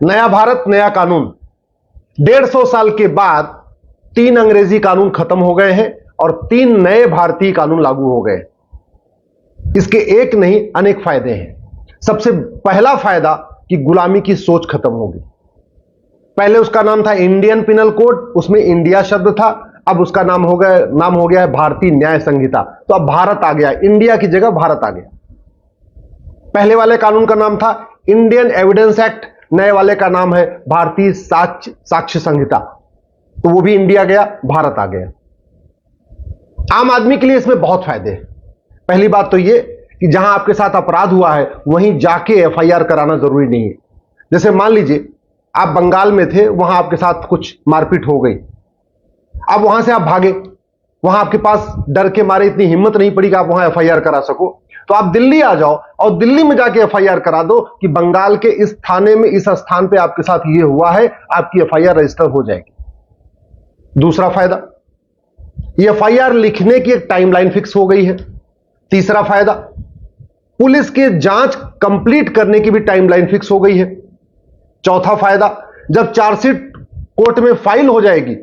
नया भारत नया कानून। 150 साल के बाद 3 अंग्रेजी कानून खत्म हो गए हैं और 3 नए भारतीय कानून लागू हो गए। इसके एक नहीं अनेक फायदे हैं। सबसे पहला फायदा कि गुलामी की सोच खत्म होगी। पहले उसका नाम था इंडियन पिनल कोड, उसमें इंडिया शब्द था। अब उसका नाम हो गया है भारतीय न्याय संहिता। तो अब भारत आ गया, इंडिया की जगह भारत आ गया। पहले वाले कानून का नाम था इंडियन एविडेंस एक्ट, नए वाले का नाम है भारतीय साक्ष्य संहिता। तो वो भी इंडिया गया, भारत आ गया। आम आदमी के लिए इसमें बहुत फायदे हैं। पहली बात तो ये कि जहां आपके साथ अपराध हुआ है वहीं जाके एफआईआर कराना जरूरी नहीं है। जैसे मान लीजिए आप बंगाल में थे, वहां आपके साथ कुछ मारपीट हो गई, अब वहां से आप भागे, वहां आपके पास डर के मारे इतनी हिम्मत नहीं पड़ी कि आप वहां एफआईआर करा सको। तो आप दिल्ली आ जाओ और दिल्ली में जाके एफआईआर करा दो कि बंगाल के इस थाने में इस स्थान पे आपके साथ ये हुआ है, आपकी एफआईआर रजिस्टर हो जाएगी। दूसरा फायदा, ये एफआईआर लिखने की एक टाइमलाइन फिक्स हो गई है। तीसरा फायदा, पुलिस की जांच कंप्लीट करने की भी टाइमलाइन फिक्स हो गई है। चौथा फायदा, जब चार्जशीट कोर्ट में फाइल हो जाएगी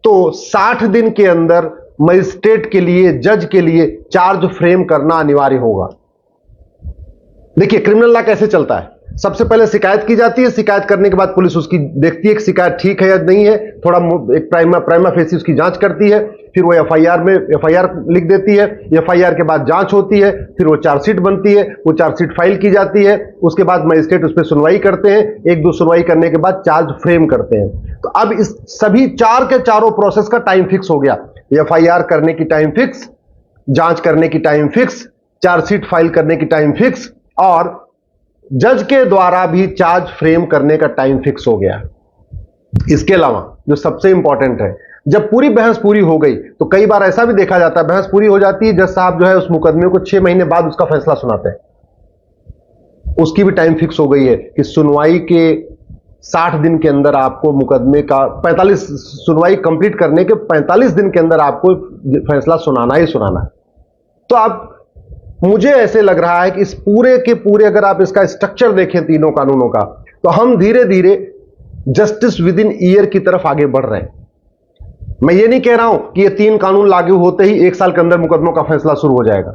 तो 60 दिन के अंदर मजिस्ट्रेट के लिए, जज के लिए चार्ज फ्रेम करना अनिवार्य होगा। देखिए क्रिमिनल लॉ कैसे चलता है। सबसे पहले शिकायत की जाती है, शिकायत करने के बाद पुलिस उसकी देखती है कि शिकायत ठीक है या नहीं है, थोड़ा एक प्राइमा फेसी उसकी जांच करती है, फिर वो एफआईआर लिख देती है। एफआईआर के बाद जांच होती है, फिर वो चार्जशीट बनती है, वो चार्जशीट फाइल की जाती है। उसके बाद मजिस्ट्रेट उस पर सुनवाई करते हैं, एक दो सुनवाई करने के बाद चार्ज फ्रेम करते हैं। तो अब इस सभी चार के चारों प्रोसेस का टाइम फिक्स हो गया। एफआईआर करने की टाइम फिक्स, जांच करने की टाइम फिक्स, चार्जशीट फाइल करने की टाइम फिक्स, और जज के द्वारा भी चार्ज फ्रेम करने का टाइम फिक्स हो गया। इसके अलावा जो सबसे इंपॉर्टेंट है, जब पूरी बहस पूरी हो गई तो कई बार ऐसा भी देखा जाता है, बहस पूरी हो जाती है, जज साहब जो है उस मुकदमे को 6 महीने बाद उसका फैसला सुनाते हैं। उसकी भी टाइम फिक्स हो गई है कि सुनवाई के 60 दिन के अंदर आपको मुकदमे का 45 सुनवाई कंप्लीट करने के 45 दिन के अंदर आपको फैसला सुनाना ही सुनाना है। तो आप, मुझे ऐसे लग रहा है कि इस पूरे के पूरे अगर आप इसका स्ट्रक्चर देखें तीनों कानूनों का, तो हम धीरे धीरे जस्टिस विद इन ईयर की तरफ आगे बढ़ रहे हैं। मैं ये नहीं कह रहा हूं कि ये 3 कानून लागू होते ही 1 साल के अंदर मुकदमों का फैसला शुरू हो जाएगा,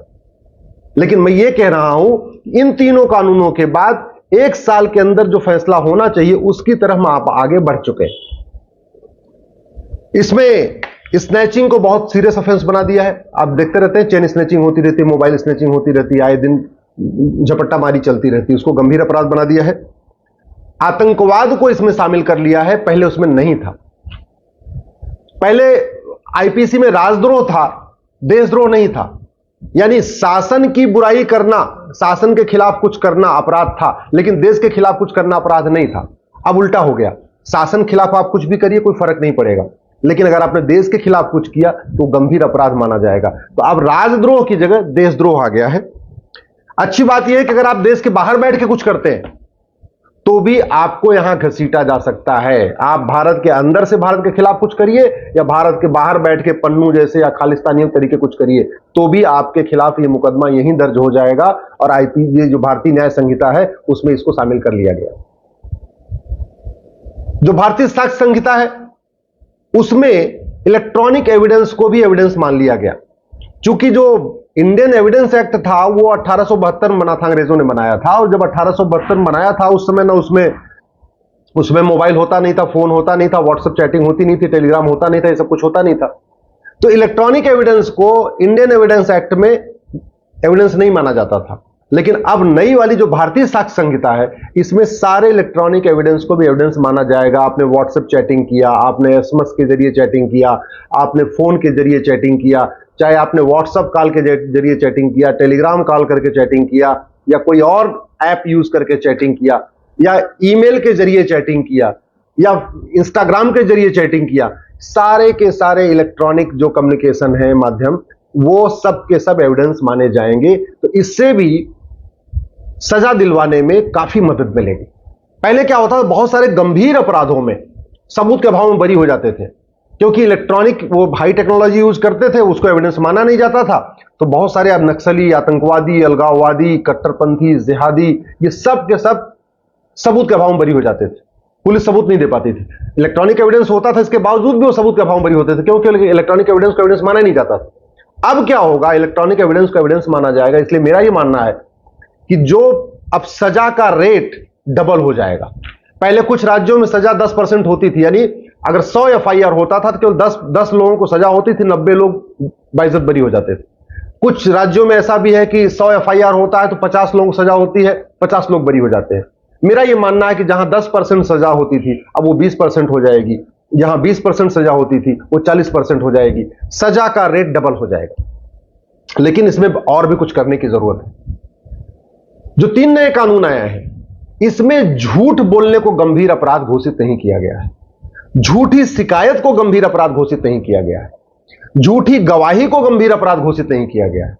लेकिन मैं ये कह रहा हूं इन तीनों कानूनों के बाद 1 साल के अंदर जो फैसला होना चाहिए उसकी तरफ हम आप आगे बढ़ चुके हैं। इसमें स्नैचिंग को बहुत सीरियस ऑफेंस बना दिया है। आप देखते रहते हैं चेन स्नैचिंग होती रहती है, मोबाइल स्नैचिंग होती रहती है, आए दिन झपट्टा मारी चलती रहती है, उसको गंभीर अपराध बना दिया है। आतंकवाद को इसमें शामिल कर लिया है, पहले उसमें नहीं था। पहले आईपीसी में राजद्रोह था, देशद्रोह नहीं था। यानी शासन की बुराई करना, शासन के खिलाफ कुछ करना अपराध था, लेकिन देश के खिलाफ कुछ करना अपराध नहीं था। अब उल्टा हो गया, शासन के खिलाफ आप कुछ भी करिए कोई फर्क नहीं पड़ेगा, लेकिन अगर आपने देश के खिलाफ कुछ किया तो गंभीर अपराध माना जाएगा। तो अब राजद्रोह की जगह देशद्रोह आ गया है। अच्छी बात यह है कि अगर आप देश के बाहर बैठ के कुछ करते हैं तो भी आपको यहां घसीटा जा सकता है। आप भारत के अंदर से भारत के खिलाफ कुछ करिए या भारत के बाहर बैठ के पन्नू जैसे या खालिस्तानी तरीके कुछ करिए, तो भी आपके खिलाफ यह मुकदमा यहीं दर्ज हो जाएगा और ये जो भारतीय न्याय संहिता है उसमें इसको शामिल कर लिया गया। जो भारतीय साक्ष्य संहिता है उसमें इलेक्ट्रॉनिक एविडेंस को भी एविडेंस मान लिया गया। चूंकि जो इंडियन एविडेंस एक्ट था वो 1872 में बना था, अंग्रेजों ने बनाया था, और जब 1872 में बनाया था उस समय ना उसमें मोबाइल होता नहीं था, फोन होता नहीं था, व्हाट्सएप चैटिंग होती नहीं थी, टेलीग्राम होता नहीं था, ये सब कुछ होता नहीं था। तो इलेक्ट्रॉनिक एविडेंस को इंडियन एविडेंस एक्ट में एविडेंस नहीं माना जाता था। लेकिन अब नई वाली जो भारतीय साक्ष्य संहिता है इसमें सारे इलेक्ट्रॉनिक एविडेंस को भी एविडेंस माना जाएगा। आपने व्हाट्सएप चैटिंग किया, आपने एसएमएस के जरिए चैटिंग किया, आपने फोन के जरिए चैटिंग किया, चाहे आपने व्हाट्सएप कॉल के जरिए चैटिंग किया, टेलीग्राम कॉल करके चैटिंग किया, या कोई और ऐप यूज करके चैटिंग किया, या ईमेल के जरिए चैटिंग किया, या इंस्टाग्राम के जरिए चैटिंग किया, सारे के सारे इलेक्ट्रॉनिक जो कम्युनिकेशन है माध्यम, वो सब के सब एविडेंस माने जाएंगे। तो इससे भी सजा दिलवाने में काफी मदद मिलेगी। पहले क्या होता था, बहुत सारे गंभीर अपराधों में सबूत के अभाव में बरी हो जाते थे, क्योंकि इलेक्ट्रॉनिक वो हाई टेक्नोलॉजी यूज करते थे, उसको एविडेंस माना नहीं जाता था। तो बहुत सारे अब नक्सली, आतंकवादी, अलगाववादी, कट्टरपंथी, जिहादी, ये सब के सब सबूत के अभाव में बरी हो जाते थे, पुलिस सबूत नहीं दे पाती थी। इलेक्ट्रॉनिक एविडेंस होता था, इसके बावजूद भी वो सबूत के अभाव में बरी होते थे, क्योंकि इलेक्ट्रॉनिक एविडेंस को एविडेंस माना नहीं जाता था। अब क्या होगा, इलेक्ट्रॉनिक एविडेंस को एविडेंस माना जाएगा। इसलिए मेरा यह मानना है कि जो अब सजा का रेट डबल हो जाएगा। पहले कुछ राज्यों में सजा 10% होती थी, यानी अगर 100 एफआईआर होता था तो केवल 10 लोगों को सजा होती थी, 90 लोग बाइज्जत बरी हो जाते थे। कुछ राज्यों में ऐसा भी है कि 100 एफआईआर होता है तो 50 लोगों को सजा होती है, 50 लोग बरी हो जाते हैं। मेरा यह मानना है कि जहां 10% सजा होती थी अब वो 20% हो जाएगी, जहां 20% सजा होती थी वो 40% हो जाएगी। सजा का रेट डबल हो जाएगा। लेकिन इसमें और भी कुछ करने की जरूरत है। जो 3 नए कानून आए हैं, इसमें झूठ बोलने को गंभीर अपराध घोषित नहीं किया गया है, झूठी शिकायत को गंभीर अपराध घोषित नहीं किया गया है, झूठी गवाही को गंभीर अपराध घोषित नहीं किया गया है,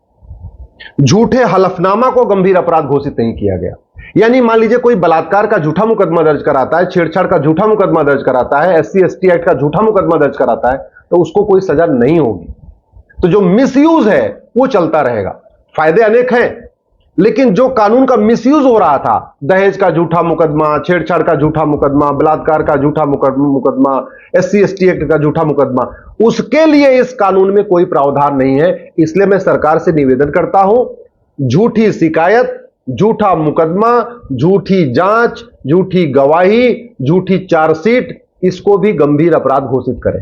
झूठे हलफनामा को गंभीर अपराध घोषित नहीं किया गया। यानी मान लीजिए कोई बलात्कार का झूठा मुकदमा दर्ज कराता है, छेड़छाड़ का झूठा मुकदमा दर्ज कराता है, SC/ST एक्ट का झूठा मुकदमा दर्ज कराता है, तो उसको कोई सजा नहीं होगी। तो जो मिसयूज है वो चलता रहेगा। फायदे अनेक हैं, लेकिन जो कानून का मिसयूज हो रहा था, दहेज का झूठा मुकदमा, छेड़छाड़ का झूठा मुकदमा, बलात्कार का झूठा मुकदमा, SC/ST एक्ट का झूठा मुकदमा, उसके लिए इस कानून में कोई प्रावधान नहीं है। इसलिए मैं सरकार से निवेदन करता हूं, झूठी शिकायत, झूठा मुकदमा, झूठी जांच, झूठी गवाही, झूठी चार्जशीट, इसको भी गंभीर अपराध घोषित करें।